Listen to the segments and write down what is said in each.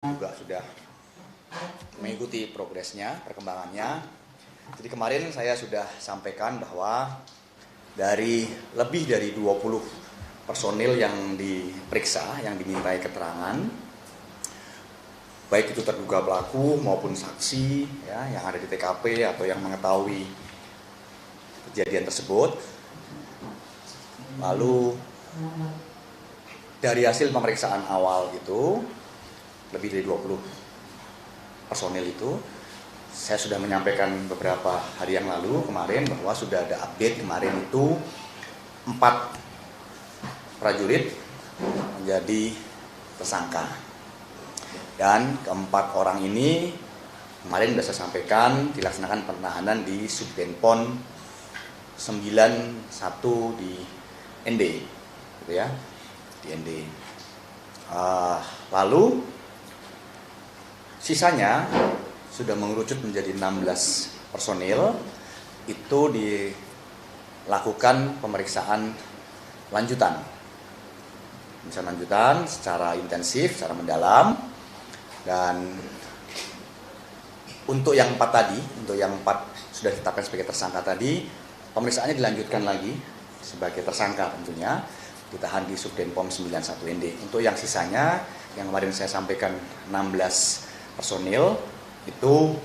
juga sudah mengikuti progresnya, perkembangannya. Jadi kemarin saya sudah sampaikan bahwa dari lebih dari 20 personil yang diperiksa, yang dimintai keterangan, baik itu terduga pelaku maupun saksi ya, yang ada di TKP atau yang mengetahui kejadian tersebut. Lalu dari hasil pemeriksaan awal itu, lebih dari 20 personil itu, saya sudah menyampaikan beberapa hari yang lalu kemarin bahwa sudah ada update kemarin itu 4 prajurit menjadi tersangka. Dan keempat orang ini kemarin sudah saya sampaikan dilaksanakan penahanan di Subdenpom 91 di ND, gitu ya, di ND. Lalu sisanya sudah mengerucut menjadi 16 personil, itu dilakukan pemeriksaan lanjutan. Pemeriksaan lanjutan secara intensif, secara mendalam. Dan untuk yang 4 tadi, untuk yang 4 sudah ditetapkan sebagai tersangka tadi, pemeriksaannya dilanjutkan lagi sebagai tersangka tentunya, ditahan di Subdenpom 91 ND. Untuk yang sisanya, yang kemarin saya sampaikan 16 personil, itu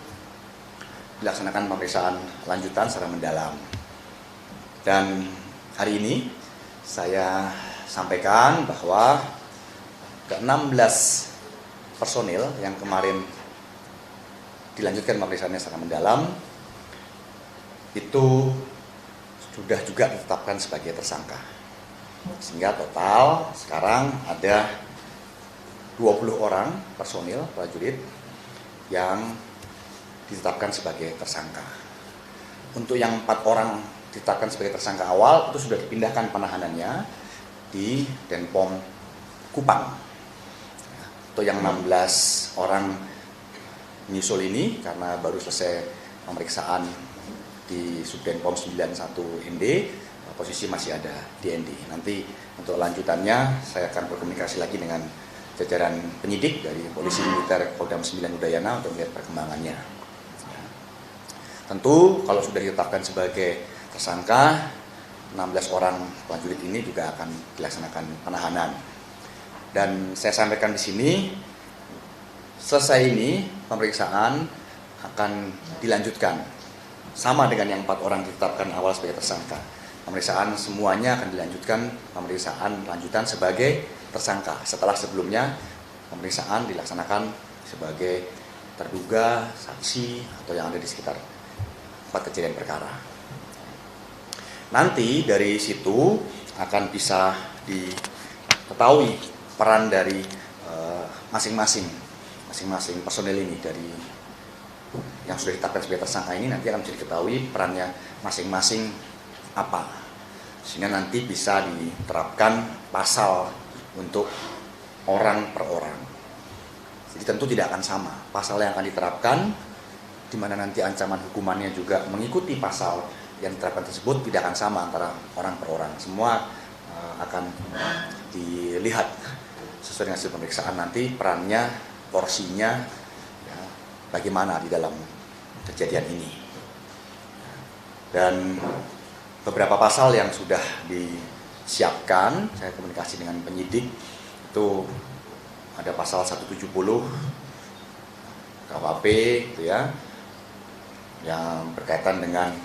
dilaksanakan pemeriksaan lanjutan secara mendalam. Dan hari ini saya sampaikan bahwa ke-16 personil yang kemarin dilanjutkan pemeriksaannya secara mendalam itu sudah juga ditetapkan sebagai tersangka. Sehingga total sekarang ada 20 orang personil prajurit yang ditetapkan sebagai tersangka. Untuk yang 4 orang ditetapkan sebagai tersangka awal itu sudah dipindahkan penahanannya di Denpom Kupang. Untuk yang 16 orang menyusul ini karena baru selesai pemeriksaan di Subdenpom 91 ND, posisi masih ada di ND. Nanti untuk lanjutannya saya akan berkomunikasi lagi dengan jajaran penyidik dari Polisi Militer Kodam 9 Udayana untuk melihat perkembangannya. Tentu kalau sudah ditetapkan sebagai tersangka, 16 orang prajurit ini juga akan dilaksanakan penahanan. Dan saya sampaikan di sini, selesai ini pemeriksaan akan dilanjutkan sama dengan yang 4 orang ditetapkan awal sebagai tersangka. Pemeriksaan semuanya akan dilanjutkan, pemeriksaan lanjutan sebagai tersangka setelah sebelumnya pemeriksaan dilaksanakan sebagai terduga, saksi atau yang ada di sekitar tempat kejadian perkara. Nanti dari situ akan bisa diketahui peran dari masing-masing personel ini, dari yang sudah ditetapkan sebagai tersangka ini nanti akan bisa diketahui perannya masing-masing apa, sehingga nanti bisa diterapkan pasal untuk orang per orang. Jadi tentu tidak akan sama pasal yang akan diterapkan, di mana nanti ancaman hukumannya juga mengikuti pasal yang diterapkan tersebut tidak akan sama antara orang per orang. Semua akan dilihat sesuai dengan hasil pemeriksaan nanti perannya, porsinya ya, bagaimana di dalam kejadian ini. Dan beberapa pasal yang sudah disiapkan, saya komunikasi dengan penyidik, itu ada pasal 170 KUHP gitu ya, yang berkaitan dengan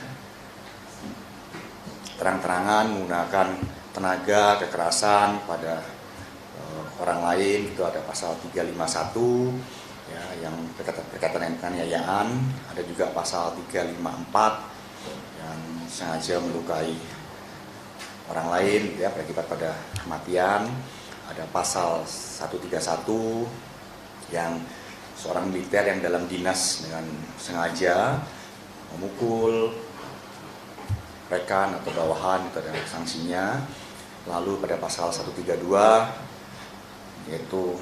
terang-terangan menggunakan tenaga kekerasan pada orang lain, itu ada pasal 351 ya, yang berkaitan dengan penganiayaan. Ada juga pasal 354 yang sengaja melukai orang lain ya, berakibat pada kematian. Ada pasal 131 yang seorang militer yang dalam dinas dengan sengaja memukul rekan atau bawahan, itu ada sanksinya. Lalu pada pasal 132 yaitu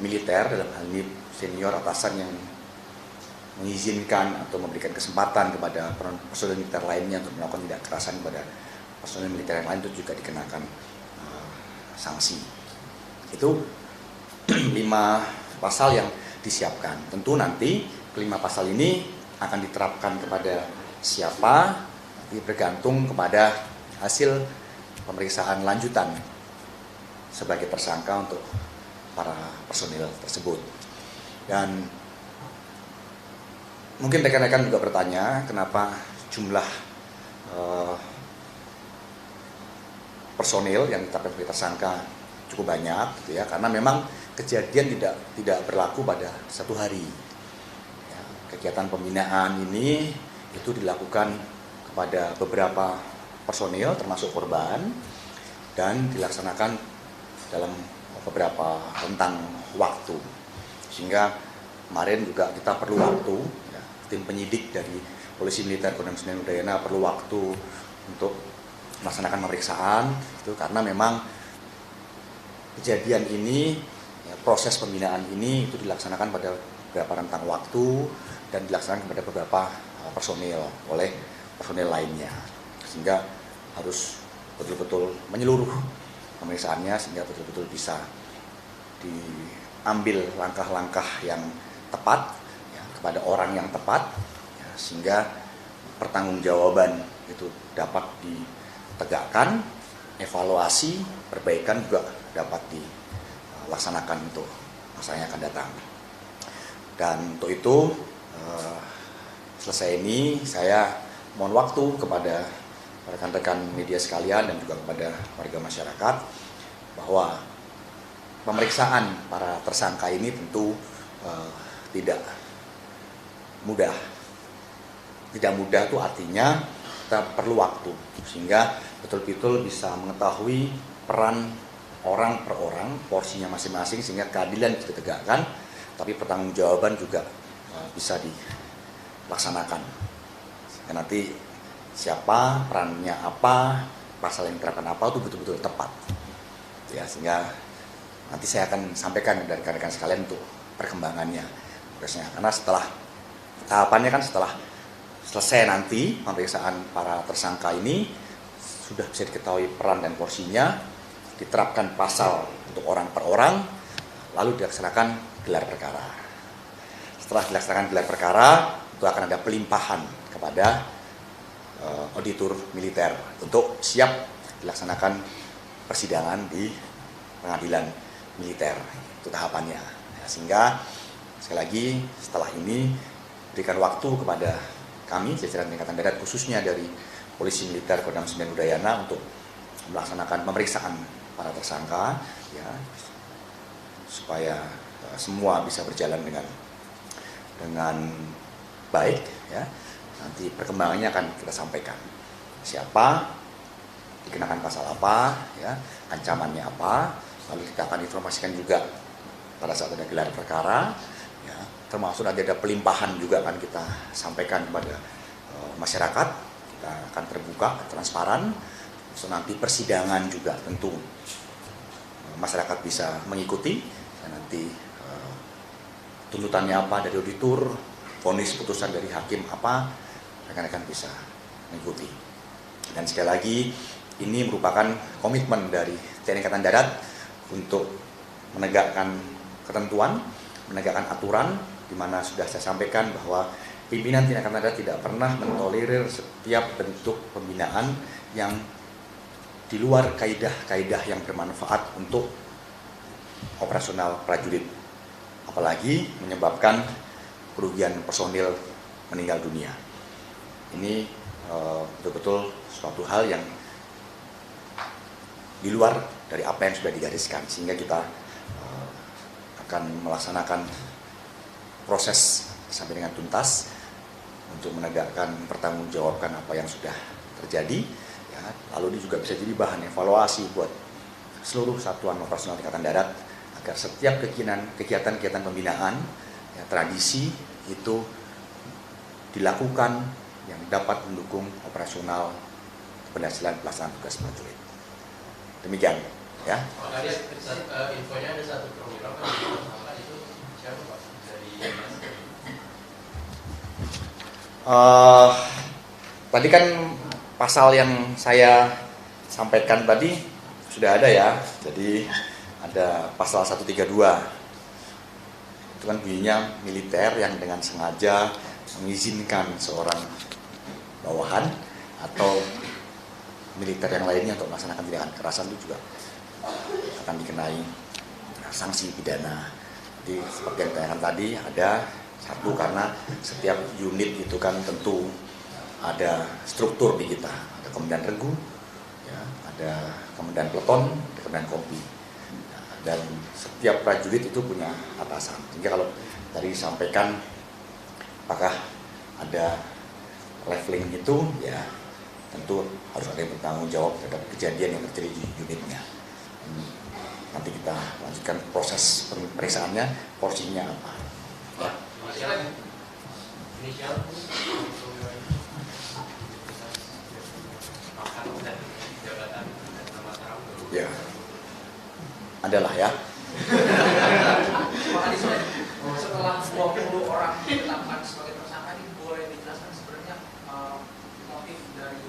militer, dalam hal ini senior atasan yang mengizinkan atau memberikan kesempatan kepada personel militer lainnya untuk melakukan tindak kekerasan kepada personel militer yang lain, itu juga dikenakan sanksi. Itu 5 pasal yang disiapkan. Tentu nanti kelima pasal ini akan diterapkan kepada siapa, nanti bergantung kepada hasil pemeriksaan lanjutan sebagai tersangka untuk para personil tersebut. Dan mungkin rekan-rekan juga bertanya kenapa jumlah personil yang ditetapkan sebagai tersangka cukup banyak, gitu ya, karena memang kejadian tidak berlaku pada satu hari. Ya, kegiatan pembinaan ini itu dilakukan kepada beberapa personil termasuk korban dan dilaksanakan dalam beberapa rentang waktu, sehingga kemarin juga kita perlu waktu, ya, tim penyidik dari Polisi Militer Kodam Senen Udayana perlu waktu untuk melaksanakan pemeriksaan itu karena memang kejadian ini, ya, proses pembinaan ini itu dilaksanakan pada beberapa rentang waktu dan dilaksanakan kepada beberapa personil oleh personil lainnya, sehingga harus betul-betul menyeluruh pemeriksaannya sehingga betul-betul bisa diambil langkah-langkah yang tepat, ya, kepada orang yang tepat, ya, sehingga pertanggungjawaban itu dapat ditegakkan, evaluasi, perbaikan juga dapat dilaksanakan untuk masa yang akan datang. Dan untuk itu selesai ini saya mohon waktu kepada rekan-rekan media sekalian dan juga kepada warga masyarakat bahwa pemeriksaan para tersangka ini tentu tidak mudah. Tidak mudah itu artinya kita perlu waktu sehingga betul-betul bisa mengetahui peran orang per orang, porsinya masing-masing sehingga keadilan bisa ditegakkan, tapi pertanggungjawaban juga bisa dilaksanakan. Dan nanti siapa, perannya apa, pasal yang diterapkan apa itu betul-betul tepat. Ya, sehingga nanti saya akan sampaikan dari rekan-rekan sekalian untuk perkembangannya. Karena setelah tahapannya kan setelah selesai nanti pemeriksaan para tersangka ini sudah bisa diketahui peran dan porsinya, diterapkan pasal untuk orang per orang, lalu dilaksanakan gelar perkara. Setelah dilaksanakan gelar perkara, itu akan ada pelimpahan kepada auditor militer untuk siap dilaksanakan persidangan di pengadilan militer. Itu tahapannya. Ya, sehingga sekali lagi setelah ini berikan waktu kepada kami jajaran Tingkatan Darat khususnya dari Polisi Militer Kodam Senen Udayana untuk melaksanakan pemeriksaan para tersangka, ya, supaya semua bisa berjalan dengan baik, ya. Nanti perkembangannya akan kita sampaikan. Siapa, dikenakan pasal apa, ya, ancamannya apa, lalu kita akan informasikan juga pada saat ada gelar perkara, ya, termasuk nanti ada pelimpahan juga akan kita sampaikan kepada masyarakat. Kita akan terbuka, transparan. So, nanti persidangan juga tentu masyarakat bisa mengikuti dan nanti tuntutannya apa dari auditor, vonis putusan dari hakim apa, rekan-rekan bisa mengikuti. Dan sekali lagi ini merupakan komitmen dari TNI Angkatan Darat untuk menegakkan ketentuan, menegakkan aturan, di mana sudah saya sampaikan bahwa pimpinan TNI Angkatan Darat tidak pernah mentolerir setiap bentuk pembinaan yang di luar kaidah-kaidah yang bermanfaat untuk operasional prajurit, apalagi menyebabkan kerugian personil meninggal dunia. Ini betul-betul suatu hal yang di luar dari apa yang sudah digariskan, sehingga kita akan melaksanakan proses sampai dengan tuntas untuk menegakkan pertanggungjawabkan apa yang sudah terjadi, ya. Lalu ini juga bisa jadi bahan evaluasi buat seluruh satuan operasional Tingkatan Darat agar setiap kegiatan-kegiatan pembinaan, ya, tradisi itu dilakukan yang dapat mendukung operasional keberhasilan pelaksanaan tugas prajurit. Demikian, ya. Tadi infonya ada satu program kan itu siapa Pak? Dari tadi kan pasal yang saya sampaikan tadi sudah ada, ya. Jadi ada pasal 132 itu kan bunyinya militer yang dengan sengaja mengizinkan seorang bawahan atau militer yang lainnya untuk melaksanakan tindakan kekerasan itu juga akan dikenai sanksi pidana. Jadi seperti yang ditanyakan tadi, ada satu karena setiap unit itu kan tentu ada struktur di kita, ada komandan regu, ya, ada komandan peleton, ada komandan kompi, dan setiap prajurit itu punya atasan. Sehingga kalau tadi disampaikan apakah ada leveling itu, ya tentu harus ada yang bertanggung jawab terhadap kejadian yang terjadi di unitnya. Nanti kita lanjutkan proses pemeriksaannya, porsinya apa. Ya. Inisial Ya, adalah ya. Setelah 20 orang ditetapkan sebagai tersangka, ini boleh dijelaskan sebenarnya motif dari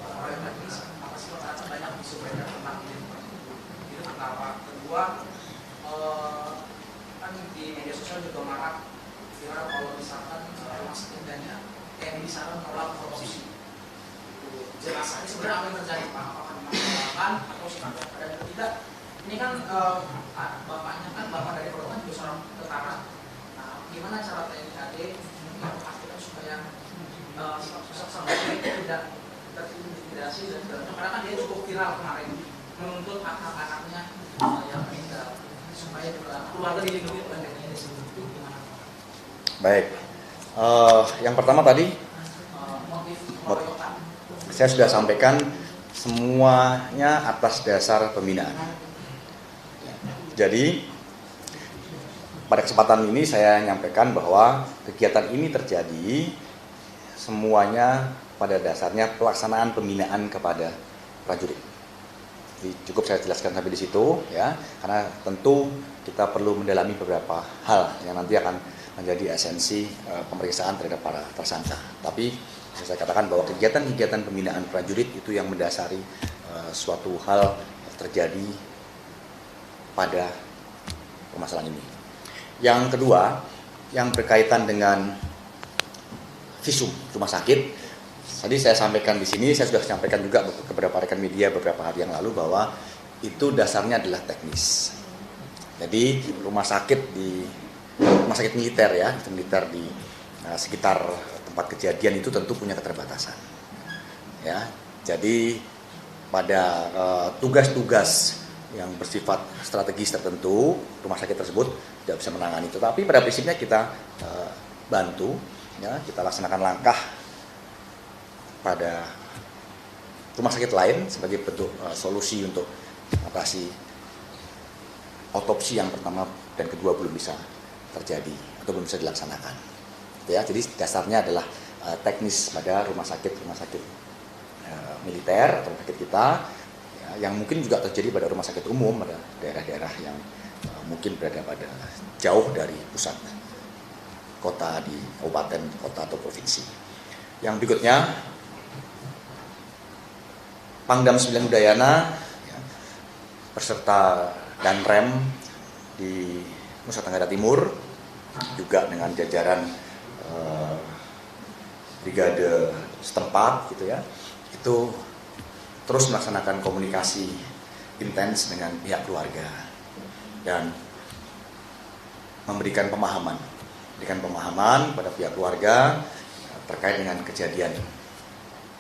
proyek ini apa sih? Karena banyak isu beredar tentang ini. Itu pertama. Kedua, kan di media sosial juga marak gimana kalau misalkan mas tendanya yang di sana menolak korupsi. Jelasannya sebenarnya apa yang terjadi, Pak? Apakah memang penolakan atau sikap dan tidak? Ini kan bapaknya kan bapak dari korban juga seorang tentara. Nah, gimana cara TNI AD memastikan supaya sosok sang bapak itu tidak terintimidasi dan sebagainya? Karena kan dia cukup viral kemarin menuntut anak-anaknya yang meninggal supaya keluarga dilindungi oleh TNI AD. Gimana? Baik, yang pertama tadi Motif pengeroyokan. saya sudah sampaikan semuanya atas dasar pembinaan. Jadi pada kesempatan ini saya nyampaikan bahwa kegiatan ini terjadi semuanya pada dasarnya pelaksanaan pembinaan kepada prajurit. Jadi cukup saya jelaskan sampai di situ ya, karena tentu kita perlu mendalami beberapa hal yang nanti akan menjadi esensi pemeriksaan terhadap para tersangka. Tapi bisa saya katakan bahwa kegiatan-kegiatan pembinaan prajurit itu yang mendasari suatu hal terjadi pada permasalahan ini. Yang kedua, yang berkaitan dengan visum rumah sakit. Tadi saya sampaikan di sini, saya sudah sampaikan juga kepada rekan media beberapa hari yang lalu bahwa itu dasarnya adalah teknis. Jadi rumah sakit militer ya, militer di sekitar tempat kejadian itu tentu punya keterbatasan. Ya, jadi pada tugas-tugas yang bersifat strategis tertentu, rumah sakit tersebut tidak bisa menangani. Tetapi pada prinsipnya kita bantu, ya, kita laksanakan langkah pada rumah sakit lain sebagai bentuk solusi untuk mengatasi otopsi yang pertama dan kedua belum bisa terjadi atau belum bisa dilaksanakan. Ya, jadi dasarnya adalah teknis pada rumah sakit militer atau rumah sakit kita, ya, yang mungkin juga terjadi pada rumah sakit umum pada daerah-daerah yang mungkin berada pada jauh dari pusat kota di kabupaten, kota atau provinsi. Yang berikutnya, Pangdam 9 Udayana ya, beserta Danrem di Nusa Tenggara Timur juga dengan jajaran brigade setempat gitu ya, itu terus melaksanakan komunikasi intens dengan pihak keluarga dan memberikan pemahaman pada pihak keluarga terkait dengan kejadian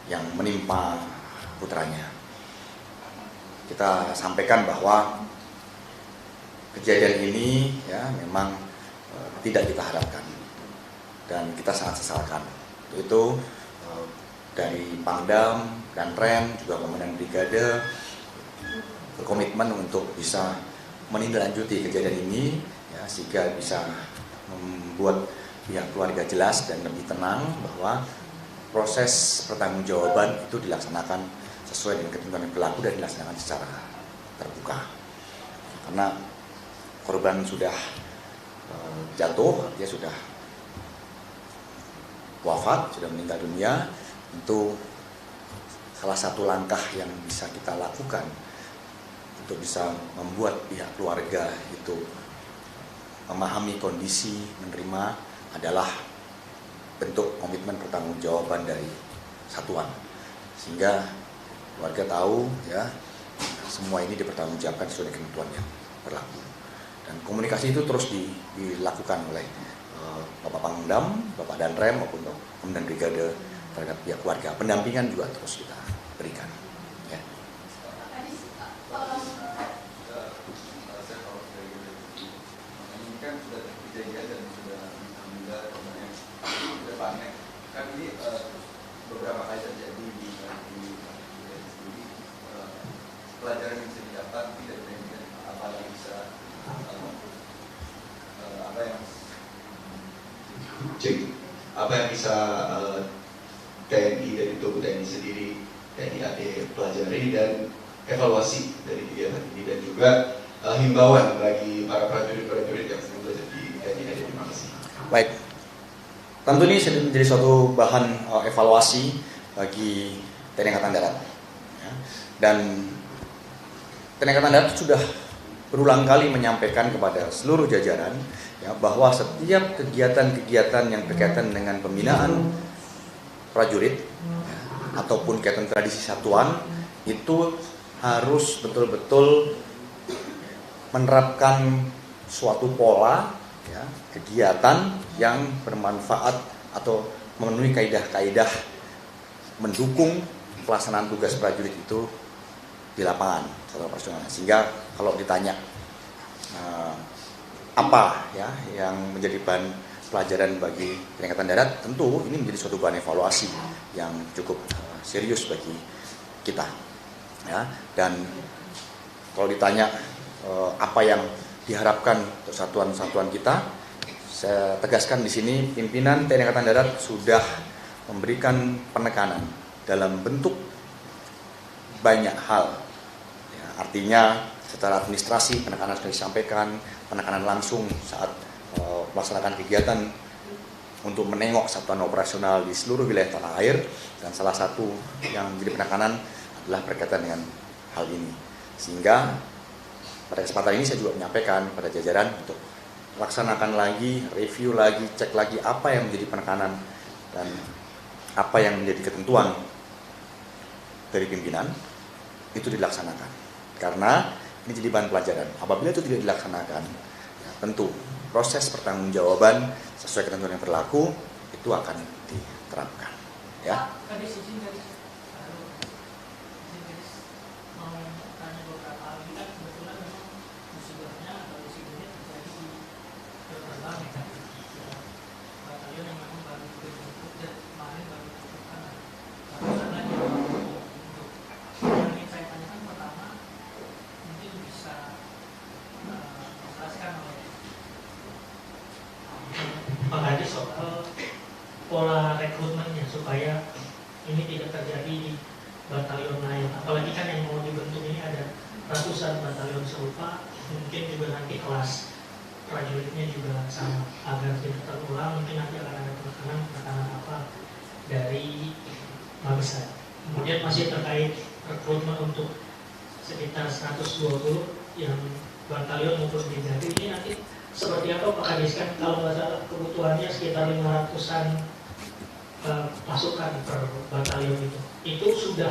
yang menimpa putranya. Kita sampaikan bahwa kejadian ini ya memang tidak kita harapkan dan kita sangat sesalkan. Itu dari Pangdam dan Rem juga Komandan Brigade berkomitmen untuk bisa menindaklanjuti kejadian ini ya, sehingga bisa membuat pihak keluarga jelas dan lebih tenang bahwa proses pertanggungjawaban itu dilaksanakan sesuai dengan ketentuan yang berlaku dan dilaksanakan secara terbuka. Karena korban sudah jatuh, dia sudah wafat, sudah meninggal dunia, tentu salah satu langkah yang bisa kita lakukan untuk bisa membuat pihak keluarga itu memahami kondisi, menerima adalah bentuk komitmen pertanggungjawaban dari satuan, sehingga warga tahu ya semua ini dipertanggungjawabkan sesuai dengan ketentuan yang berlaku. Dan komunikasi itu terus dilakukan oleh Bapak Pangdam, Bapak Danrem maupun Komandan Brigade terhadap pihak keluarga. Pendampingan juga terus kita berikan. Ya. Ini kan sudah kejadian dan sudah alhamdulillah kemarin sudah panik. Kan ini beberapa kali terjadi di sendiri. Pelajaran yang bisa didapat tidak dari apa yang bisa apa yang bisa TNI dari tubuh TNI sendiri, TNI AD pelajari dan evaluasi dari kegiatan ini, dan juga himbauan bagi para prajurit-prajurit yang sedang belajar di TNI AD. Terima kasih. Baik, tentu ini sudah menjadi suatu bahan evaluasi bagi TNI Angkatan Darat. Ya. Dan TNI Angkatan Darat sudah berulang kali menyampaikan kepada seluruh jajaran ya, bahwa setiap kegiatan-kegiatan yang berkaitan dengan pembinaan prajurit ya, ataupun kegiatan tradisi satuan itu harus betul-betul menerapkan suatu pola ya, kegiatan yang bermanfaat atau memenuhi kaidah-kaidah mendukung pelaksanaan tugas prajurit itu di lapangan secara operasional. Sehingga kalau ditanya apa ya yang menjadi bahan pelajaran bagi TNI Angkatan Darat, tentu ini menjadi suatu bahan evaluasi yang cukup serius bagi kita. Ya, dan kalau ditanya apa yang diharapkan untuk satuan-satuan kita, saya tegaskan di sini pimpinan TNI Angkatan Darat sudah memberikan penekanan dalam bentuk banyak hal. Ya, artinya secara administrasi penekanan sudah disampaikan, penekanan langsung saat melaksanakan kegiatan untuk menengok satuan operasional di seluruh wilayah tanah air, dan salah satu yang menjadi penekanan adalah berkaitan dengan hal ini. Sehingga pada kesempatan ini saya juga menyampaikan pada jajaran untuk laksanakan lagi, review lagi, cek lagi apa yang menjadi penekanan dan apa yang menjadi ketentuan dari pimpinan itu dilaksanakan. Karena ini jadi bahan pelajaran. Apabila itu tidak dilaksanakan, ya, tentu proses pertanggungjawaban sesuai ketentuan yang berlaku itu akan diterapkan. Ya. Mau tanya beberapa hal ini kan kebetulan memang musibahnya atau insiden terjadi di Terbang ya kan, batalion yang memang baru dibentuk dan kemarin baru dibentukkan barusan lagi untuk yang ingin saya tanyakan pertama mungkin bisa dijelaskan oleh Pak Hadi soal pola rekrutmennya supaya ini tidak terjadi di batalion lain, apalagi kan yang mau dibentuk ini ada ratusan batalion serupa, mungkin juga nanti kelas prajuritnya juga sama, agar tidak terulang mungkin nanti akan ada penekanan apa dari Mabes. Kemudian masih terkait rekrutmen untuk sekitar 120 yang batalion maupun brigade, ini nanti seperti apa Pak Kadis? Kan kalau nggak salah kebutuhannya sekitar 500-an pasukan per batalion itu sudah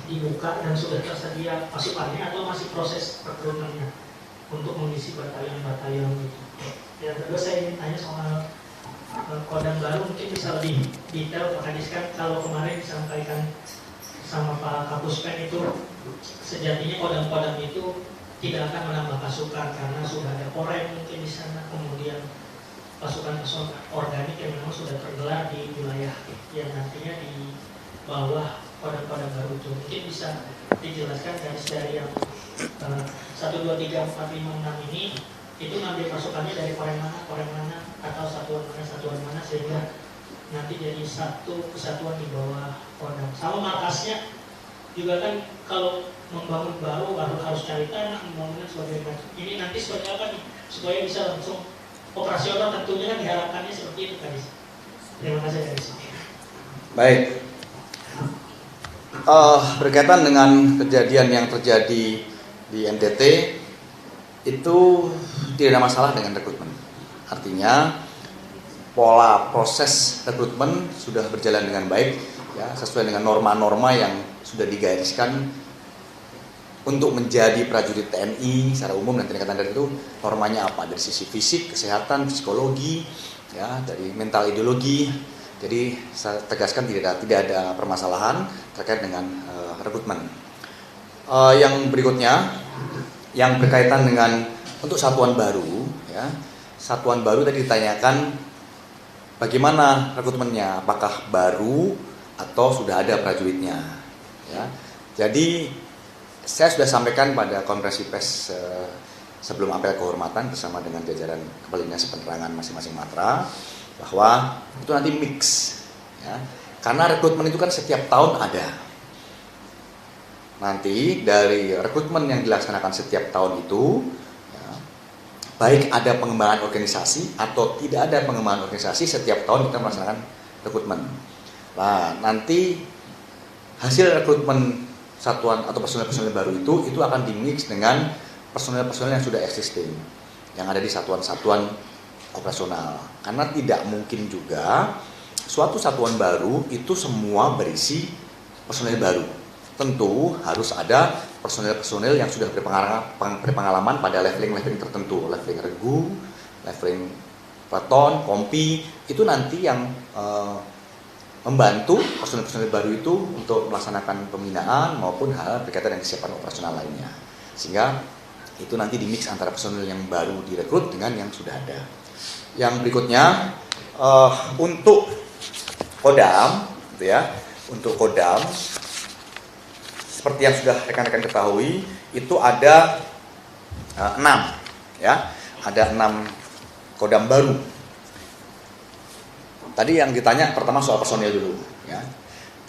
dibuka dan sudah tersedia pasukannya atau masih proses rekrutmennya untuk mengisi batalion-batalion itu. Yang kedua saya ingin tanya soal Kodam baru, mungkin bisa lebih detail Pak Kadis. Kan kalau kemarin disampaikan sama Pak Kapuspen itu sejatinya kodam-kodam itu tidak akan menambah pasukan karena sudah ada Korem mungkin di sana, kemudian pasukan-pasukan organik yang memang sudah tergelar di wilayah yang nantinya di bawah kodam-kodam baru itu. Mungkin bisa dijelaskan dari yang 1, 2, 3, 4, 5, 6 ini itu ngambil pasukannya dari Korem mana atau satuan mana sehingga nanti jadi satu kesatuan di bawah kodam. Sama markasnya juga kan kalau membangun baru harus cari tanah, membangunnya sebagai macam. Ini nanti seperti apa nih supaya bisa langsung operasional, tentunya kan diharapkannya seperti itu kan. Terima kasih dari sini. Baik. Berkaitan dengan kejadian yang terjadi di NTT itu tidak ada masalah dengan rekrutmen. Artinya pola proses rekrutmen sudah berjalan dengan baik, ya, sesuai dengan norma-norma yang sudah digariskan untuk menjadi prajurit TNI secara umum dan TNI Angkatan Darat itu normanya apa, dari sisi fisik, kesehatan, psikologi, ya, dari mental, ideologi. Jadi saya tegaskan tidak ada permasalahan terkait dengan rekrutmen. Yang berikutnya yang berkaitan dengan untuk satuan baru, ya, satuan baru tadi ditanyakan bagaimana rekrutmennya, apakah baru atau sudah ada prajuritnya, ya. Jadi saya sudah sampaikan pada konferensi pers sebelum apel kehormatan bersama dengan jajaran Kepala Dinas Penerangan masing-masing matra bahwa itu nanti mix, ya. Karena rekrutmen itu kan setiap tahun ada. Nanti dari rekrutmen yang dilaksanakan setiap tahun itu, ya, baik ada pengembangan organisasi atau tidak ada pengembangan organisasi, setiap tahun kita melaksanakan rekrutmen. Nah, nanti hasil rekrutmen satuan atau personel-personel baru itu akan dimix dengan personel-personel yang sudah existing, yang ada di satuan-satuan operasional. Karena tidak mungkin juga suatu satuan baru itu semua berisi personel baru. Tentu harus ada personel-personel yang sudah berpengalaman pada leveling-leveling tertentu, leveling regu, leveling peleton, kompi, itu nanti yang membantu personel-personel baru itu untuk melaksanakan pembinaan maupun hal berkaitan dengan kesiapan operasional lainnya. Sehingga itu nanti dimix antara personel yang baru direkrut dengan yang sudah ada. Yang berikutnya untuk Kodam, gitu ya. Untuk Kodam seperti yang sudah rekan-rekan ketahui itu ada 6, ya. Ada 6 Kodam baru. Tadi yang ditanya pertama soal personil dulu, ya.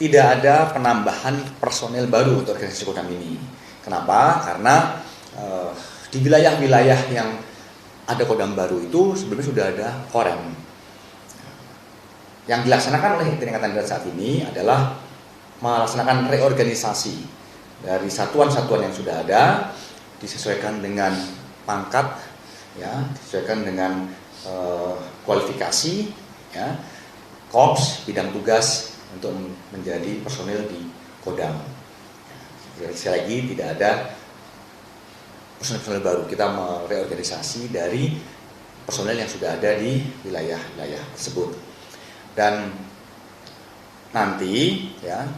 Tidak ada penambahan personil baru untuk organisasi Kodam ini. Kenapa? Karena di wilayah-wilayah yang ada Kodam baru itu sebelumnya sudah ada Korem. Yang dilaksanakan oleh TNI Angkatan Darat saat ini adalah melaksanakan reorganisasi dari satuan-satuan yang sudah ada, disesuaikan dengan pangkat, ya, disesuaikan dengan kualifikasi, ya, korps, bidang tugas untuk menjadi personil di Kodam. Sekali lagi tidak ada personil baru, kita mereorganisasi dari personil yang sudah ada di wilayah-wilayah tersebut. Dan nanti, ya,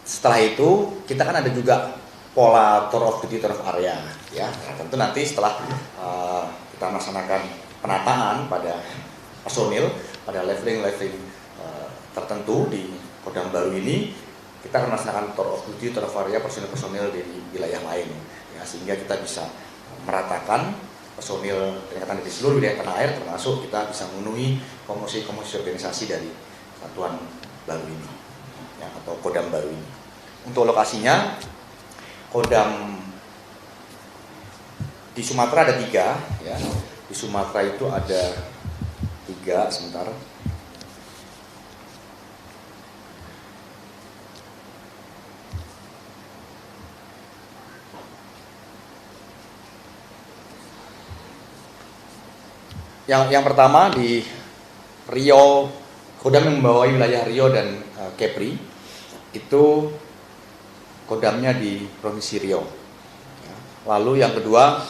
setelah itu kita kan ada juga pola tour of duty, tour of area, ya. Nah, tentu nanti setelah kita melaksanakan penataan pada personil pada leveling tertentu di Kodam baru ini, kita akan melaksanakan tour of duty, tour of area personil-personil dari wilayah lain, ya, sehingga kita bisa meratakan personil TNI di seluruh wilayah tanah air, termasuk kita bisa memenuhi komisi-komisi organisasi dari satuan baru ini, ya, atau Kodam baru ini. Untuk lokasinya, Kodam di Sumatera ada 3, ya. Di Sumatera itu ada 3, sebentar. Yang pertama di Riau, Kodam yang membawahi wilayah Riau dan Kepri, itu Kodamnya di Provinsi Riau. Lalu yang kedua,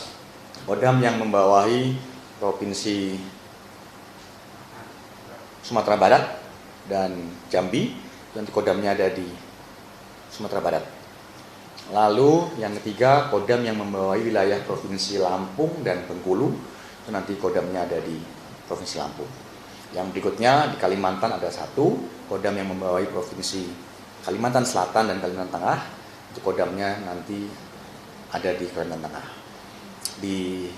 Kodam yang membawahi Provinsi Sumatera Barat dan Jambi, nanti Kodamnya ada di Sumatera Barat. Lalu yang ketiga, Kodam yang membawahi wilayah Provinsi Lampung dan Bengkulu, itu nanti Kodamnya ada di Provinsi Lampung. Yang berikutnya di Kalimantan ada 1 Kodam yang membawahi Provinsi Kalimantan Selatan dan Kalimantan Tengah, itu Kodamnya nanti ada di Kalimantan Tengah. Di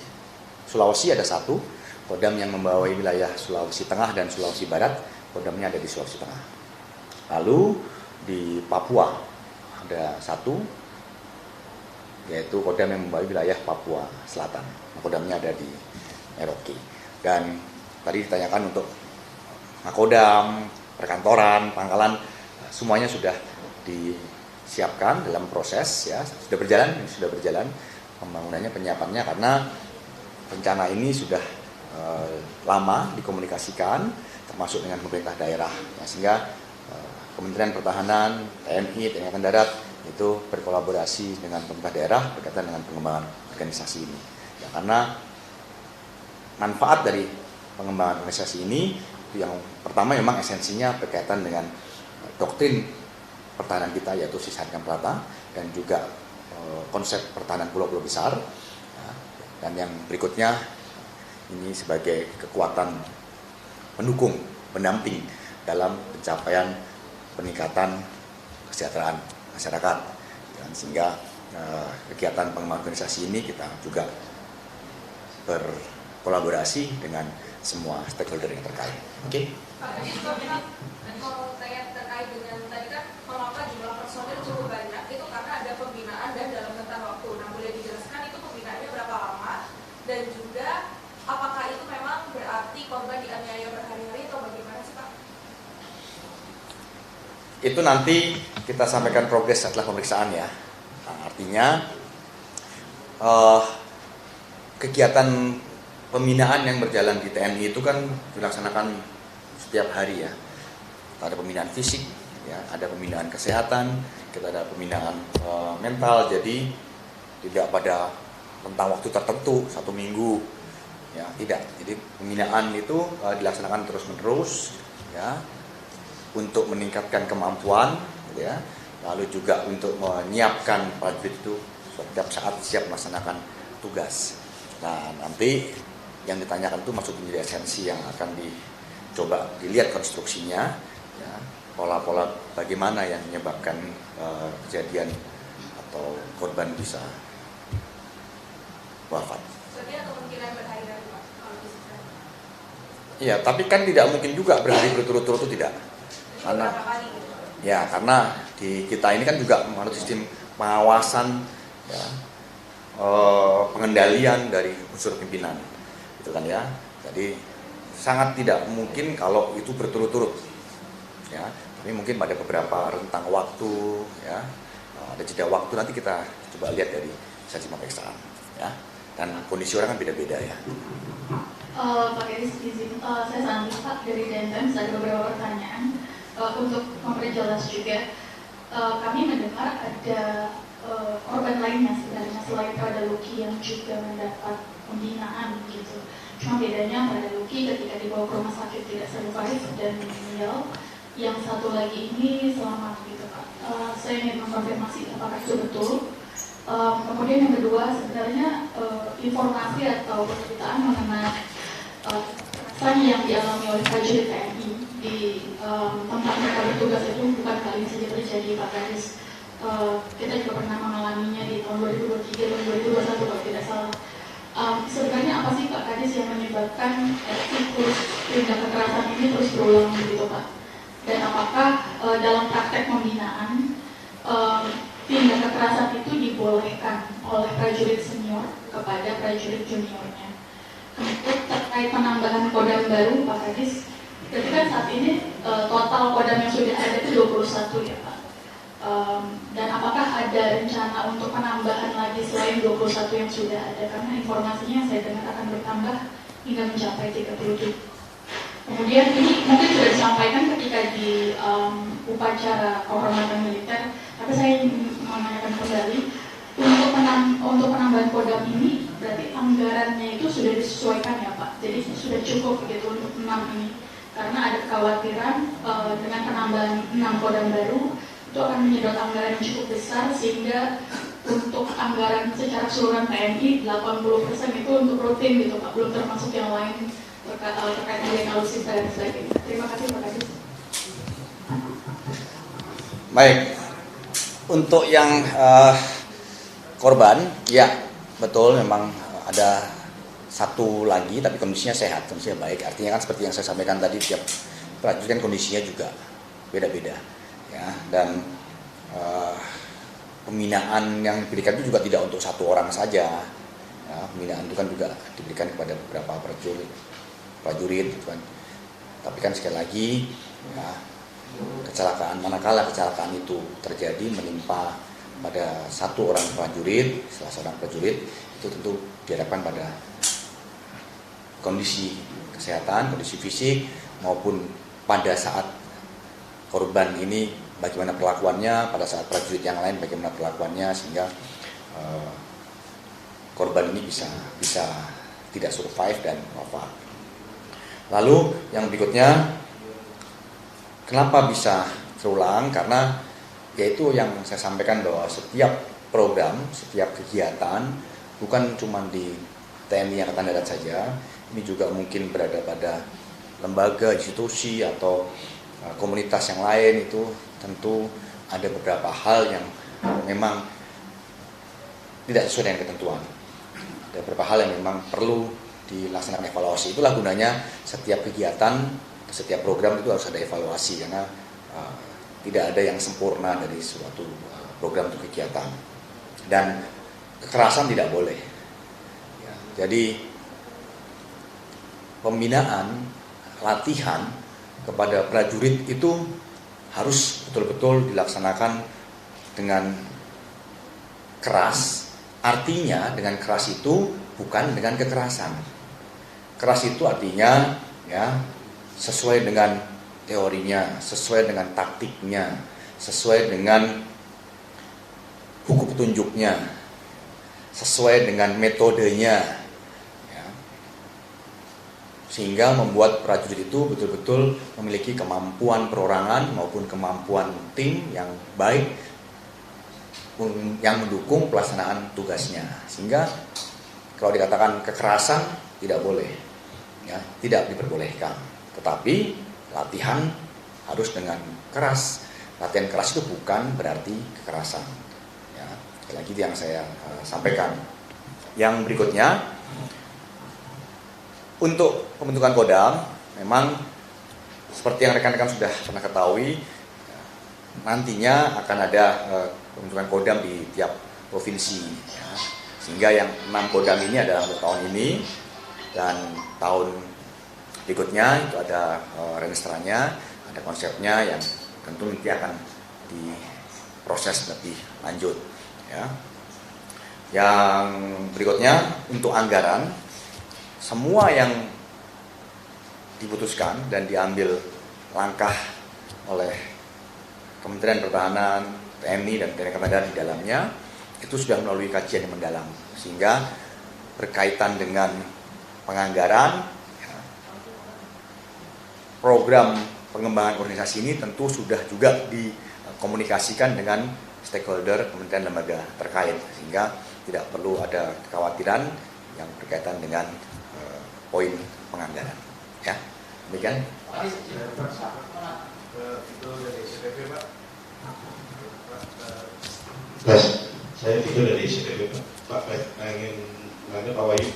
Sulawesi ada 1 Kodam yang membawahi wilayah Sulawesi Tengah dan Sulawesi Barat, Kodamnya ada di Sulawesi Tengah. Lalu di Papua ada 1, yaitu Kodam yang membawahi wilayah Papua Selatan, Kodamnya ada di Merauke. Dan tadi ditanyakan untuk Makodam, perkantoran, pangkalan, semuanya sudah disiapkan dalam proses, ya, sudah berjalan. pembangunannya, penyiapannya, karena rencana ini sudah lama dikomunikasikan termasuk dengan pemerintah daerah, ya, sehingga Kementerian Pertahanan, TNI, TNI Angkatan Darat itu berkolaborasi dengan pemerintah daerah berkaitan dengan pengembangan organisasi ini. Ya, karena manfaat dari pengembangan organisasi ini itu yang pertama memang esensinya berkaitan dengan doktrin pertahanan kita, yaitu Sisarkan Prata, dan juga konsep pertahanan pulau-pulau besar. Ya, dan yang berikutnya ini sebagai kekuatan pendukung, pendamping dalam pencapaian peningkatan kesejahteraan masyarakat. Dan sehingga kegiatan pengembangan organisasi ini kita juga berkolaborasi dengan semua stakeholder yang terkait. Oke? Pak, jadi kalau saya terkait dengan tadi kan mengapa jumlah personil cukup banyak itu karena ada pembinaan dan dalam rentang waktu. Nah, boleh dijelaskan itu pembinaannya berapa lama dan juga apakah itu memang berarti korban dianiaya berhari-hari atau bagaimana sih Pak? Itu nanti kita sampaikan progres setelah pemeriksaan ya. Nah, artinya kegiatan pembinaan yang berjalan di TNI itu kan dilaksanakan setiap hari ya. Ada pembinaan fisik, ya, ada pembinaan kesehatan, kita ada pembinaan mental. Jadi tidak pada rentang waktu tertentu 1 minggu, ya tidak. Jadi pembinaan itu dilaksanakan terus-menerus, ya, untuk meningkatkan kemampuan, ya. Lalu juga untuk menyiapkan prajurit itu setiap saat siap melaksanakan tugas. Nah, nanti yang ditanyakan itu maksud menjadi esensi yang akan dicoba dilihat konstruksinya, ya, pola-pola bagaimana yang menyebabkan kejadian atau korban bisa wafat. Jadi ada kemungkinan berhari-hari Pak kalau bisa. Iya, tapi kan tidak mungkin juga berhari berturut-turut itu tidak. Karena Berapa kali gitu? ya, karena di kita ini kan juga menurut sistem pengawasan, ya, pengendalian dari unsur pimpinan, gitu kan ya. Jadi sangat tidak mungkin kalau itu berturut-turut, ya. Tapi mungkin pada beberapa rentang waktu, ya, ada jeda waktu, nanti kita coba lihat dari saksi pemeriksaan, ya. Dan kondisi orang kan beda-beda ya. Pak Kadis izin, saya Santi Pak dari Dendam, ada beberapa pertanyaan. Untuk memperjelas juga, kami mendengar ada korban lainnya sebenarnya selain pada Luki yang juga mendapat pembinaan gitu. Cuma bedanya pada Luki ketika dibawa ke rumah sakit tidak survive dan meninggal, yang satu lagi ini selamat gitu Pak. Saya ingin mengkonfirmasi apakah itu betul. Kemudian yang kedua sebenarnya informasi atau pemberitaan mengenai kekerasan yang dialami oleh prajurit TNI di tempat mereka bertugas itu bukan kali ini saja terjadi Pak Kadis. Kita juga pernah mengalaminya di tahun 2023 dan 2021 kalau tidak salah. Sebenarnya apa sih Pak Kadis yang menyebabkan siklus tindak kekerasan ini terus berulang begitu Pak? Dan apakah dalam praktek pembinaan tindak kekerasan itu dibolehkan oleh prajurit senior kepada prajurit juniornya? Kemudian terkait penambahan kodam baru Pak Kadis, berarti kan saat ini total kodam yang sudah ada itu 21 ya Pak. Dan apakah ada rencana untuk penambahan lagi selain 21 yang sudah ada? Karena informasinya saya dengar akan bertambah hingga mencapai 37. Kemudian ini mungkin sudah disampaikan ketika di upacara kehormatan militer, tapi saya ingin menanyakan kembali untuk penambahan kodam ini berarti anggarannya itu sudah disesuaikan ya Pak. Jadi sudah cukup begitu untuk 6 ini. Karena ada kekhawatiran dengan penambahan 6 kodam baru itu akan menyedot anggaran yang cukup besar, sehingga untuk anggaran secara keseluruhan TNI 80% itu untuk rutin gitu Pak, belum termasuk yang lain terkait dengan alutsista dan sebagainya. Terima kasih Pak Kadis. Baik, untuk yang korban, ya betul memang ada satu lagi, tapi kondisinya sehat, kondisinya baik. Artinya kan seperti yang saya sampaikan tadi, tiap prajurit kan kondisinya juga beda-beda, ya. Dan pembinaan yang diberikan itu juga tidak untuk satu orang saja. Ya, pembinaan itu kan juga diberikan kepada beberapa prajurit, gitu kan. Tapi kan sekali lagi, ya, kecelakaan, manakala kecelakaan itu terjadi menimpa pada satu orang prajurit, salah seorang prajurit itu tentu diharapkan pada kondisi kesehatan, kondisi fisik maupun pada saat korban ini bagaimana perlakuannya, pada saat prajurit yang lain bagaimana perlakuannya, sehingga korban ini bisa tidak survive dan wafat. Lalu yang berikutnya, kenapa bisa terulang? Karena yaitu yang saya sampaikan bahwa setiap program, setiap kegiatan bukan cuma di TNI Angkatan Darat saja, ini juga mungkin berada pada lembaga, institusi atau komunitas yang lain, itu tentu ada beberapa hal yang memang tidak sesuai dengan ketentuan. Ada beberapa hal yang memang perlu dilaksanakan evaluasi. Itulah gunanya setiap kegiatan, setiap program itu harus ada evaluasi, karena tidak ada yang sempurna dari suatu program atau kegiatan. Dan kekerasan tidak boleh. Jadi pembinaan, latihan kepada prajurit itu harus betul-betul dilaksanakan dengan keras. Artinya dengan keras itu bukan dengan kekerasan. Keras itu artinya ya sesuai dengan teorinya, sesuai dengan taktiknya, sesuai dengan buku petunjuknya, sesuai dengan metodenya, ya. Sehingga membuat prajurit itu betul-betul memiliki kemampuan perorangan maupun kemampuan tim yang baik yang mendukung pelaksanaan tugasnya. Sehingga kalau dikatakan kekerasan tidak boleh, ya, tidak diperbolehkan. Tetapi latihan harus dengan keras. Latihan keras itu bukan berarti kekerasan. Ya, sekali lagi yang saya sampaikan. Yang berikutnya, untuk pembentukan Kodam, memang seperti yang rekan-rekan sudah pernah ketahui, nantinya akan ada pembentukan Kodam di tiap provinsi. Ya. Sehingga yang 6 Kodam ini adalah untuk tahun ini, dan tahun berikutnya itu ada registranya, ada konsepnya yang tentu nanti akan diproses lebih lanjut. Ya. Yang berikutnya untuk anggaran, semua yang diputuskan dan diambil langkah oleh Kementerian Pertahanan, TNI dan TNI Angkatan Darat di dalamnya itu sudah melalui kajian yang mendalam, sehingga berkaitan dengan penganggaran, ya, program pengembangan organisasi ini tentu sudah juga dikomunikasikan dengan stakeholder kementerian lembaga terkait, sehingga tidak perlu ada kekhawatiran yang berkaitan dengan poin penganggaran. Ya, demikian. Itu dari CPP, Pak. Saya itu dari CPP, Pak. Ingin nanya Pak Wahyu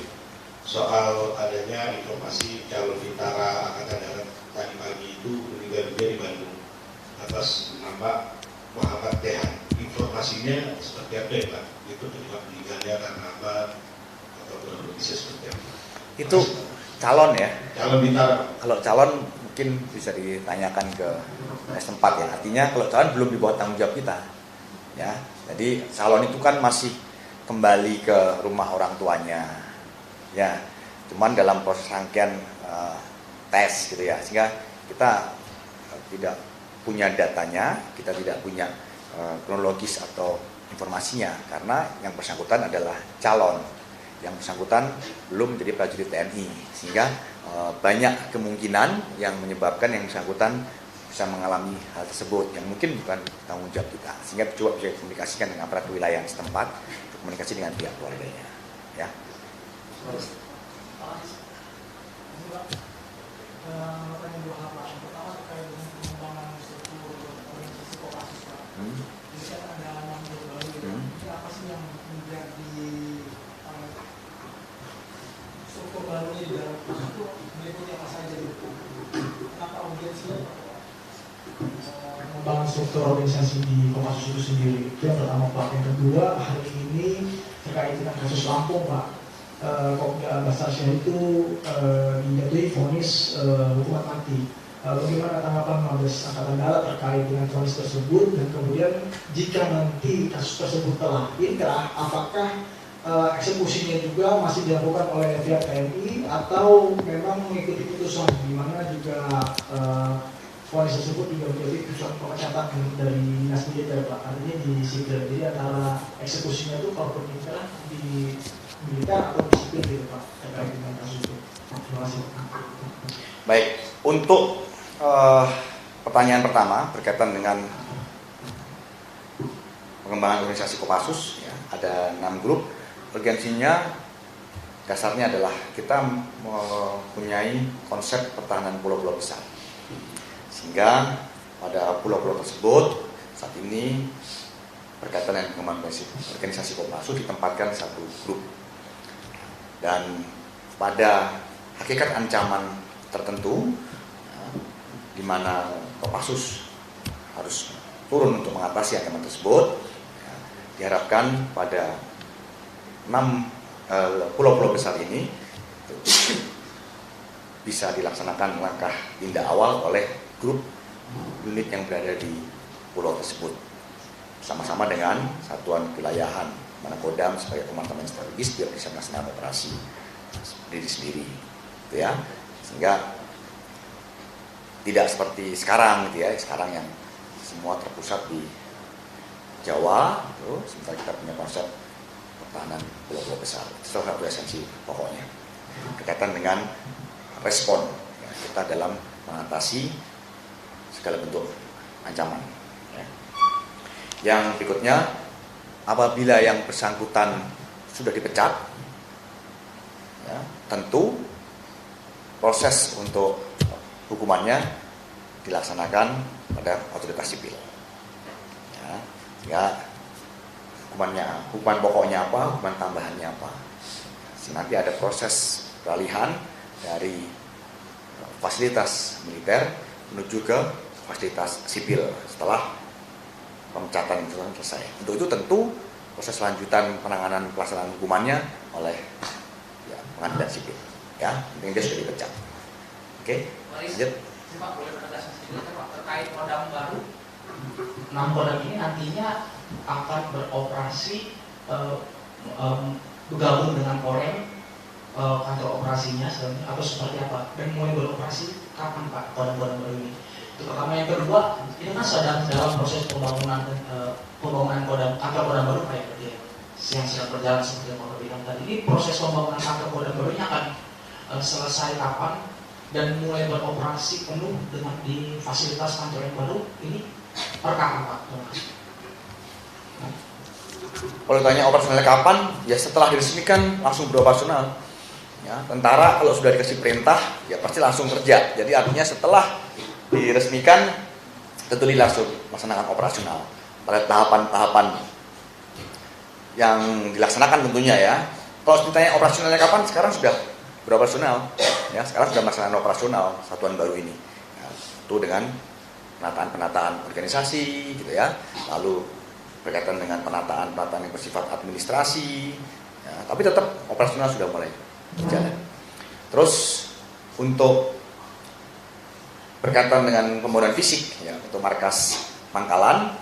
soal adanya informasi calon bintara Angkatan Darat tadi pagi itu meninggal dunia di Bandung atas nama Muhammad Tehan. Informasinya seperti apa ya, Pak? Itu penyebab meninggalnya karena apa atau kronologisnya seperti apa? Itu calon ya. Calon bintara. Kalau calon mungkin bisa ditanyakan ke setempat ya. Artinya kalau calon belum dibawa tanggung jawab kita. Ya. Jadi calon itu kan masih kembali ke rumah orang tuanya. Ya. Cuman dalam proses rangkaian tes gitu ya. Sehingga kita tidak punya datanya, kita tidak punya kronologis atau informasinya, karena yang bersangkutan adalah calon. Yang bersangkutan belum menjadi prajurit TNI, sehingga banyak kemungkinan yang menyebabkan yang bersangkutan bisa mengalami hal tersebut yang mungkin bukan tanggung jawab kita, sehingga coba bisa dikomunikasikan dengan aparat wilayah setempat, komunikasi dengan pihak keluarganya. Ya. Membangun struktur organisasi di Kopassus itu sendiri. Itu yang pertama, Pak. Yang kedua, hari ini terkait dengan kasus Lampung, Pak. Kopda Bastasya itu dijatuhi vonis hukuman mati. bagaimana tanggapan Mabes Angkatan Darat terkait dengan vonis tersebut, dan kemudian jika nanti kasus tersebut telah inkrah, apakah eksekusinya juga masih dilakukan oleh pihak TNI atau memang mengikuti putusan, di mana juga vonis tersebut juga menjadi putusan pemecatan dari dinas militer, Pak, artinya di sipil. Jadi antara eksekusinya itu kalau inkrah di militer atau di sipil gitu, Pak, terkait dengan kasus itu. Terima kasih. Baik, untuk pertanyaan pertama berkaitan dengan pengembangan organisasi Kopassus, ya, ada 6 grup. Urgensinya dasarnya adalah kita mempunyai konsep pertahanan pulau-pulau besar, sehingga pada pulau-pulau tersebut saat ini berkaitan dengan pengembangan organisasi Kopassus ditempatkan satu grup, dan pada hakikat ancaman tertentu di mana Kopassus harus turun untuk mengatasi ancaman tersebut, ya, diharapkan pada 6 pulau-pulau besar ini bisa dilaksanakan langkah tindak awal oleh grup unit yang berada di pulau tersebut, sama-sama dengan satuan kewilayahan mana Kodam sebagai komandan strategis biar bisa melaksanakan operasi sendiri-sendiri, gitu ya, sehingga tidak seperti sekarang, gitu ya. Sekarang yang semua terpusat di Jawa, gitu, sementara kita punya konsep pertahanan pulau-pulau besar. Itu salah satu esensi pokoknya berkaitan dengan respon, ya, kita dalam mengatasi segala bentuk ancaman, ya. Yang berikutnya, apabila yang bersangkutan sudah dipecat, ya, tentu proses untuk hukumannya dilaksanakan pada otoritas sipil, ya, sehingga hukuman pokoknya apa, hukuman tambahannya apa. Nanti ada proses peralihan dari fasilitas militer menuju ke fasilitas sipil setelah pemecatan itu selesai. Untuk itu tentu proses lanjutan penanganan pelaksanaan hukumannya oleh, ya, pengadilan sipil, ya, penting dia sudah dipecat. Oke, lanjut. Pak, boleh berkata sedikit Pak terkait Kodam baru? 6 Kodam ini nantinya akan beroperasi bergabung dengan Korem, kantor operasinya sebenarnya, atau seperti apa, dan mulai beroperasi kapan Pak Kodam-Kodam baru ini? Itu pertama. Yang kedua, ini kan sedang dalam proses pembangunan Kodam, kantor Kodam baru Pak, ya, yang sedang berjalan seperti yang Bapak bilang tadi. Ini proses pembangunan kantor Kodam baru ini akan selesai kapan dan mulai beroperasi penuh dengan di fasilitas kantor yang baru ini per kapan Pak? Terima kasih. Kalau ditanya operasionalnya kapan, ya setelah diresmikan langsung beroperasional. Ya, tentara kalau sudah dikasih perintah, ya pasti langsung kerja. Jadi artinya setelah diresmikan, tentu langsung melaksanakan operasional. Pada tahapan-tahapan yang dilaksanakan tentunya, ya. Kalau ditanya operasionalnya kapan, sekarang sudah beroperasional. Ya, sekarang sudah melaksanakan operasional satuan baru ini. Ya, itu dengan penataan organisasi, gitu ya. Lalu berkaitan dengan penataan yang bersifat administrasi, ya, tapi tetap operasional sudah mulai berjalan. Terus untuk berkaitan dengan pembangunan fisik, ya, untuk markas Pangkalan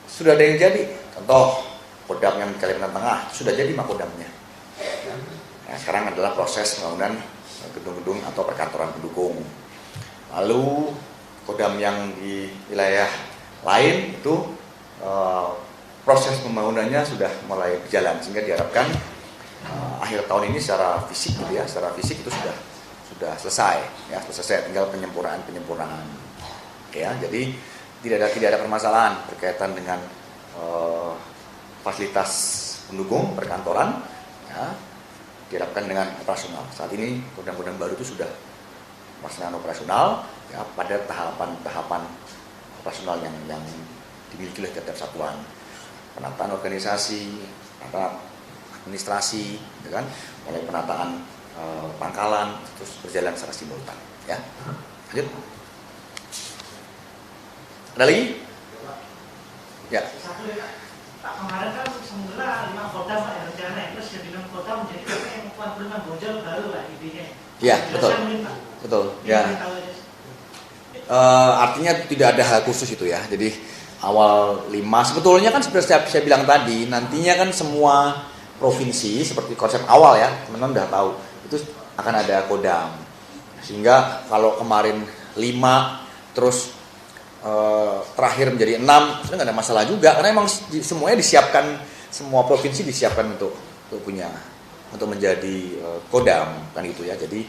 sudah ada yang jadi. Contoh Kodam yang di Kalimantan Tengah sudah jadi makodamnya. Ya, sekarang adalah proses pembangunan gedung-gedung atau perkantoran pendukung. Lalu Kodam yang di wilayah lain itu proses pembangunannya sudah mulai berjalan, sehingga diharapkan akhir tahun ini secara fisik, gitu ya, secara fisik itu sudah selesai, ya, selesai, tinggal penyempurnaan. Ya, jadi tidak ada permasalahan berkaitan dengan fasilitas pendukung perkantoran, ya, diharapkan dengan operasional. Saat ini Kodam-Kodam baru itu sudah pelaksanaan operasional, ya, pada tahapan operasional yang dimiliki oleh tiap satuan, penataan organisasi, penataan administrasi, gitu kan, mulai penataan pangkalan, terus berjalan secara simultan, ya. Lanjut. Ada lagi? Ya. Satu ya, Pak, kemarin kan semula 5 Kodam Pak, rencana terus jadi 6 Kodam, jadi yang 45 Bojol baru Pak idenya. Ya, betul. Betul. Ya. Artinya tidak ada hal khusus itu ya. Jadi awal 5 sebetulnya kan seperti saya bilang tadi, nantinya kan semua provinsi seperti konsep awal ya, teman-teman udah tahu itu akan ada Kodam. Sehingga kalau kemarin 5 terus terakhir menjadi 6 sudah nggak ada masalah juga, karena emang semuanya disiapkan, semua provinsi disiapkan untuk menjadi Kodam kan gitu ya. Jadi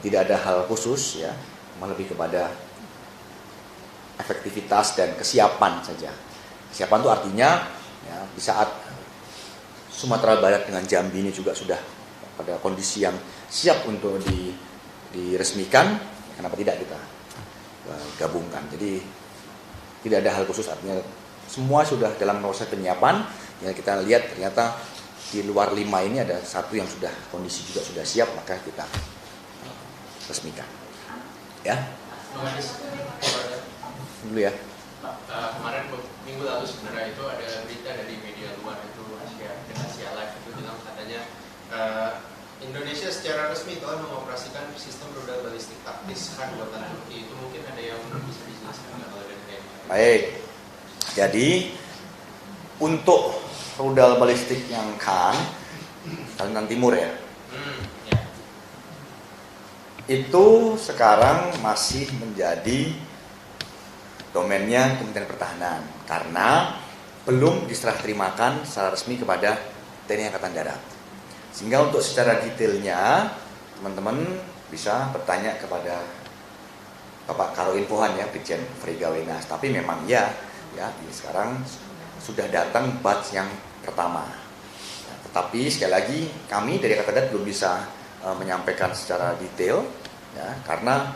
tidak ada hal khusus ya, lebih kepada efektivitas dan kesiapan saja. Kesiapan itu artinya ya, di saat Sumatera Barat dengan Jambi ini juga sudah pada kondisi yang siap untuk diresmikan, kenapa tidak kita gabungkan. Jadi tidak ada hal khusus, artinya semua sudah dalam proses penyiapan. Yang kita lihat ternyata di luar 5 ini ada satu yang sudah kondisi juga sudah siap, maka kita resmikan. Ya. Dulu ya. Kemarin minggu lalu sebenarnya itu ada berita dari media luar itu Asia Live itu bilang katanya Indonesia secara resmi telah mengoperasikan sistem rudal balistik taktis Khan buatan Turki. Itu mungkin ada yang bisa dijelaskan nggak kalau dari TNI? Baik. Jadi untuk rudal balistik yang Khan Kalimantan Timur ya. Ya. Itu sekarang masih menjadi domainnya Kementerian Pertahanan karena belum diserah terimakan secara resmi kepada TNI Angkatan Darat. Sehingga untuk secara detailnya teman-teman bisa bertanya kepada Bapak Karo Infohan ya, Brigjen Frega Wenas. Tapi memang ya sekarang sudah datang batch yang pertama. Nah, tetapi sekali lagi kami dari Angkatan Darat belum bisa menyampaikan secara detail ya, karena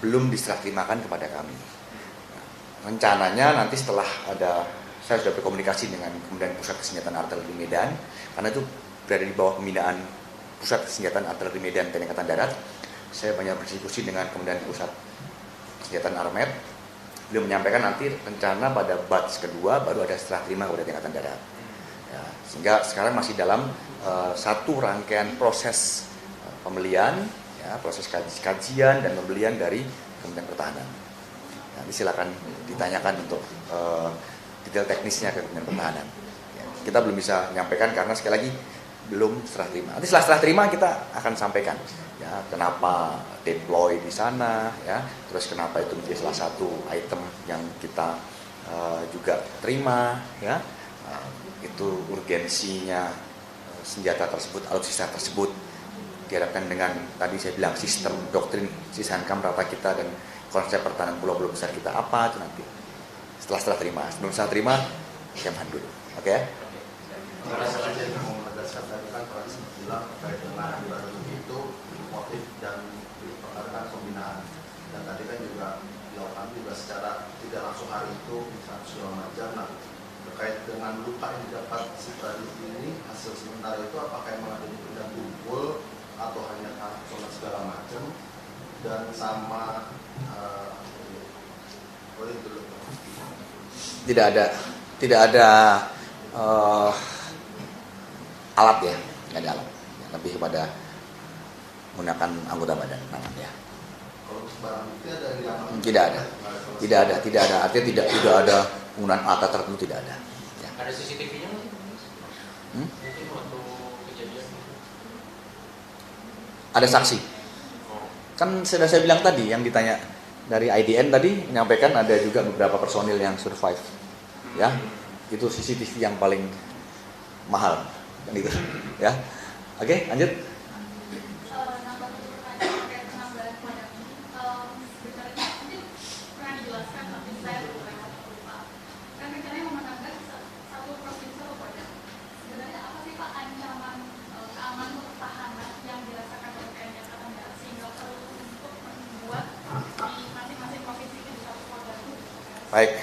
belum diserah terimakan kepada kami. Nah, rencananya nanti setelah saya sudah berkomunikasi dengan Kemudian Pusat Kesenjataan Artileri Medan, karena itu berada di bawah pembinaan Pusat Kesenjataan Artileri Medan TNI Angkatan Darat. Saya banyak berdiskusi dengan Kemudian Pusat Kesenjataan Armet. Beliau menyampaikan nanti rencana pada batch kedua baru ada serah terima kepada TNI Angkatan Darat. Ya, sehingga sekarang masih dalam satu rangkaian proses pembelian. Ya, proses kajian dan pembelian dari Kementerian Pertahanan. Nanti silakan ditanyakan untuk detail teknisnya ke Kementerian Pertahanan. Ya, kita belum bisa menyampaikan karena sekali lagi belum serah terima. Nanti setelah serah terima kita akan sampaikan ya kenapa deploy di sana ya, terus kenapa itu menjadi salah satu item yang kita juga terima ya, itu urgensinya senjata tersebut, alutsista tersebut. Diharapkan dengan tadi saya bilang sistem doktrin Sishankam rata kita dan konsep pertahanan pulau-pulau besar kita apa itu nanti setelah terima. Sebelum setelah terima kemhan dulu. Oke ya? Karena saya mau menegaskan tadi kan Pak sempat bilang terkait dengan baru itu motif dan diperkarakan pembinaan, dan tadi kan juga dilakukan juga secara tidak langsung hari itu misalnya segala macam. Nah, terkait dengan luka yang didapat si tadi ini hasil sementara itu apakah memang ada dipendam tumpul atau hanya sholat segala macam, dan sama tidak ada alat ya, nggak ada alat, lebih kepada menggunakan anggota badan tangan ya. Kalau barang bukti ada yang Tidak ada, artinya tidak ada penggunaan alat tertentu, tidak ada. Ya. Ada CCTV-nya nggak? Mungkin waktu kejadian. Ada saksi. Kan sudah saya bilang tadi, yang ditanya dari IDN tadi menyampaikan ada juga beberapa personil yang survive. Ya, itu CCTV yang paling mahal kan itu. Ya. Oke, lanjut. Baik,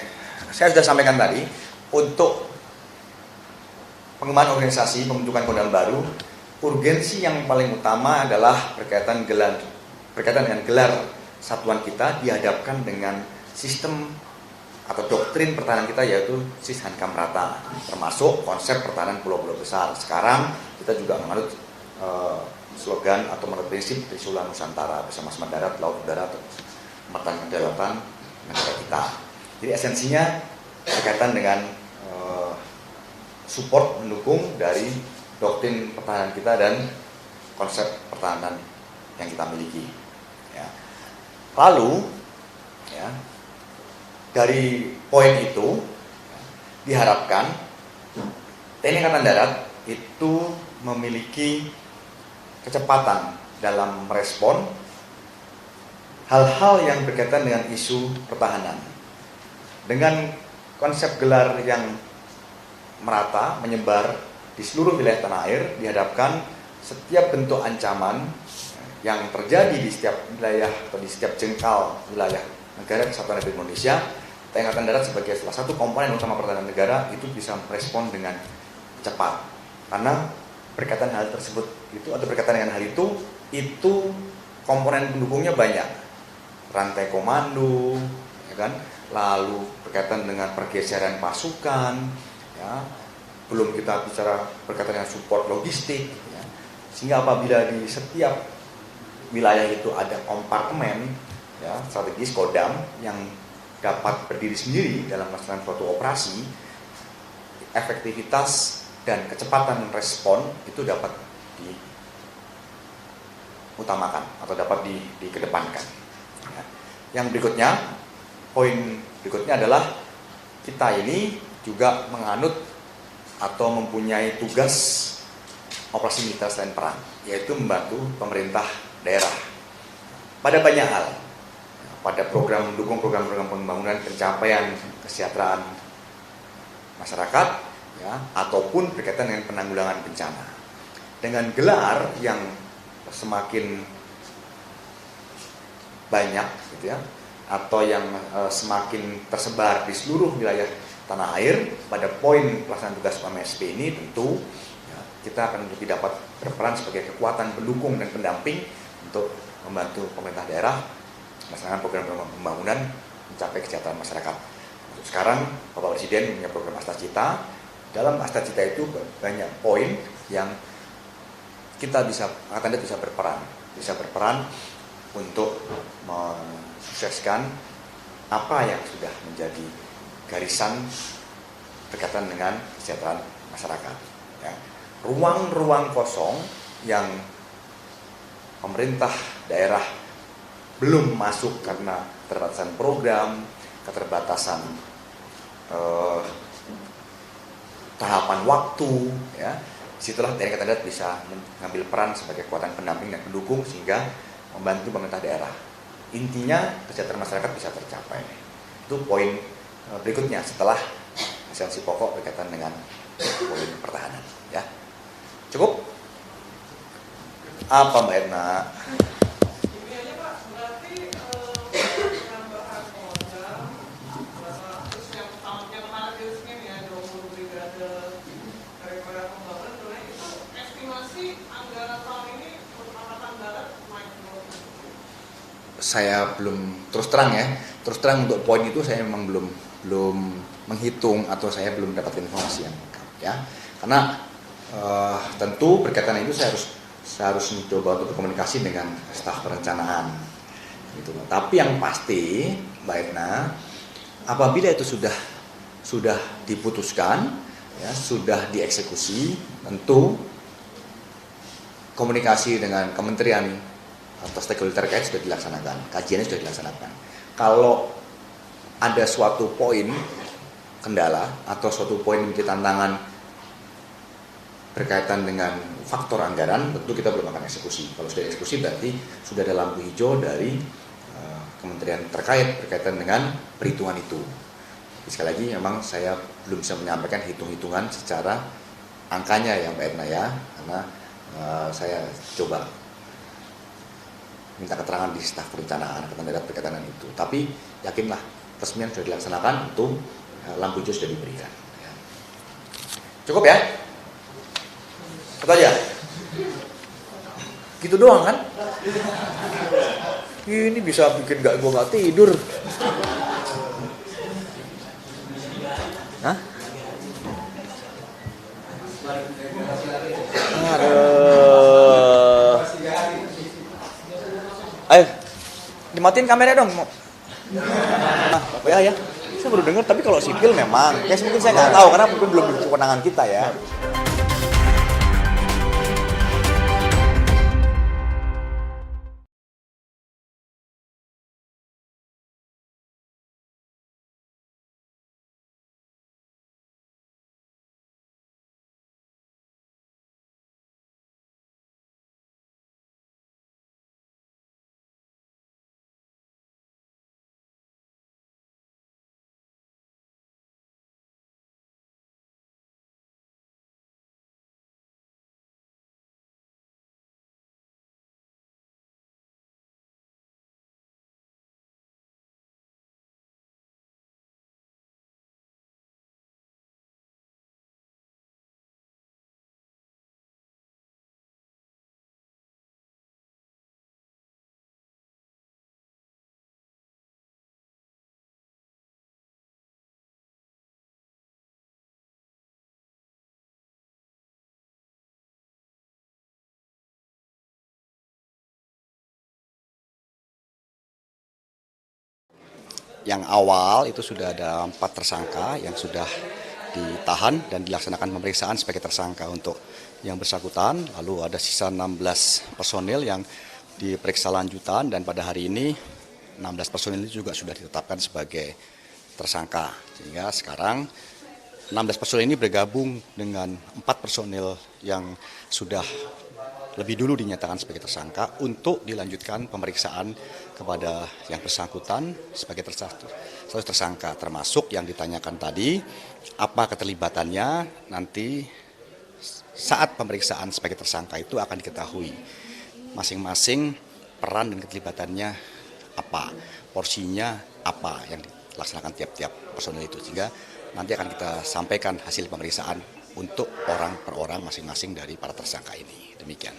saya sudah sampaikan tadi, untuk pengembangan organisasi, pembentukan Kodam baru, urgensi yang paling utama adalah berkaitan dengan gelar satuan kita dihadapkan dengan sistem atau doktrin pertahanan kita, yaitu Sishankam rata, termasuk konsep pertahanan pulau-pulau besar. Sekarang kita juga menganut slogan atau menurut prinsip Trisula Nusantara bersama-sama darat, laut, udara, mempertahankan kedaulatan negara kita. Jadi esensinya berkaitan dengan support mendukung dari doktrin pertahanan kita dan konsep pertahanan yang kita miliki. Ya. Lalu, ya, dari poin itu diharapkan TNI Angkatan Darat itu memiliki kecepatan dalam merespon hal-hal yang berkaitan dengan isu pertahanan. Dengan konsep gelar yang merata, menyebar di seluruh wilayah tanah air, dihadapkan setiap bentuk ancaman yang terjadi di setiap wilayah atau di setiap jengkal wilayah negara Kesatuan Republik Indonesia, TNI Angkatan Darat sebagai salah satu komponen utama pertahanan negara itu bisa merespon dengan cepat. Karena berkaitan hal tersebut itu atau berkaitan dengan hal itu komponen pendukungnya banyak. Rantai komando, ya kan? Lalu berkaitan dengan pergeseran pasukan, ya. Belum kita bicara berkaitan dengan support logistik, ya. Sehingga apabila di setiap wilayah itu ada kompartemen, ya, strategis Kodam yang dapat berdiri sendiri dalam melaksanakan suatu operasi, efektivitas dan kecepatan respon itu dapat diutamakan atau dapat dikedepankan. Ya. Yang berikutnya, poin berikutnya adalah kita ini juga menganut atau mempunyai tugas operasi militer selain perang, yaitu membantu pemerintah daerah pada banyak hal, pada mendukung program-program pembangunan pencapaian kesejahteraan masyarakat, ya, ataupun berkaitan dengan penanggulangan bencana. Dengan gelar yang semakin banyak, gitu ya, atau yang semakin tersebar di seluruh wilayah tanah air, pada poin pelaksanaan tugas MSP ini tentu ya, kita akan lebih dapat berperan sebagai kekuatan pendukung dan pendamping untuk membantu pemerintah daerah melaksanakan program pembangunan mencapai kesejahteraan masyarakat. Sekarang Bapak Presiden punya program Asta Cita. Dalam Asta Cita itu banyak poin yang kita Angkatan Darat bisa berperan untuk mensukseskan apa yang sudah menjadi garisan berkaitan dengan kesejahteraan masyarakat. Ya. Ruang-ruang kosong yang pemerintah daerah belum masuk karena keterbatasan program, keterbatasan tahapan waktu, ya, disitulah TNI Angkatan Darat bisa mengambil peran sebagai kekuatan pendamping dan pendukung sehingga membantu pemerintah daerah. Intinya kesejahteraan masyarakat bisa tercapai. Itu poin berikutnya setelah esensi pokok berkaitan dengan poin pertahanan. Ya, cukup? Apa Mbak Edna? Saya belum terus terang untuk poin itu saya memang belum menghitung atau saya belum dapat informasi yang lengkap, ya, karena tentu berkaitan itu saya harus mencoba untuk berkomunikasi dengan staf perencanaan, gitu. Tapi yang pasti Mbak Edna, apabila itu sudah diputuskan, ya, sudah dieksekusi, tentu komunikasi dengan kementerian atau stakeholder terkait sudah dilaksanakan, kajiannya sudah dilaksanakan. Kalau ada suatu poin kendala atau suatu poin menjadi tantangan berkaitan dengan faktor anggaran, tentu kita belum akan eksekusi. Kalau sudah eksekusi berarti sudah ada lampu hijau dari kementerian terkait berkaitan dengan perhitungan itu. Jadi, sekali lagi memang saya belum bisa menyampaikan hitung-hitungan secara angkanya ya Mbak Edna, ya, karena saya coba minta keterangan di staf perencanaan Angkatan Darat berkaitan dengan itu. Tapi yakinlah resmian sudah dilaksanakan, untuk lampu hijau sudah diberikan. Ya. Cukup ya? Itu aja. Gitu doang kan? Ini bisa bikin gue gak tidur. Hah? Aduh. Ayo, Dimatiin kameranya dong. Nah, ya. Saya baru dengar, tapi kalau sipil memang, ya mungkin saya nggak tahu karena mungkin belum kewenangan kita ya. Yang awal itu sudah ada 4 tersangka yang sudah ditahan dan dilaksanakan pemeriksaan sebagai tersangka untuk yang bersangkutan. Lalu ada sisa 16 personil yang diperiksa lanjutan dan pada hari ini 16 personil itu juga sudah ditetapkan sebagai tersangka. Sehingga sekarang 16 personil ini bergabung dengan 4 personil yang sudah lebih dulu dinyatakan sebagai tersangka untuk dilanjutkan pemeriksaan kepada yang bersangkutan sebagai tersangka, termasuk yang ditanyakan tadi apa keterlibatannya. Nanti saat pemeriksaan sebagai tersangka itu akan diketahui masing-masing peran dan keterlibatannya apa, porsinya apa yang dilaksanakan tiap-tiap personil itu, sehingga nanti akan kita sampaikan hasil pemeriksaan untuk orang per orang masing-masing dari para tersangka ini. Demikian.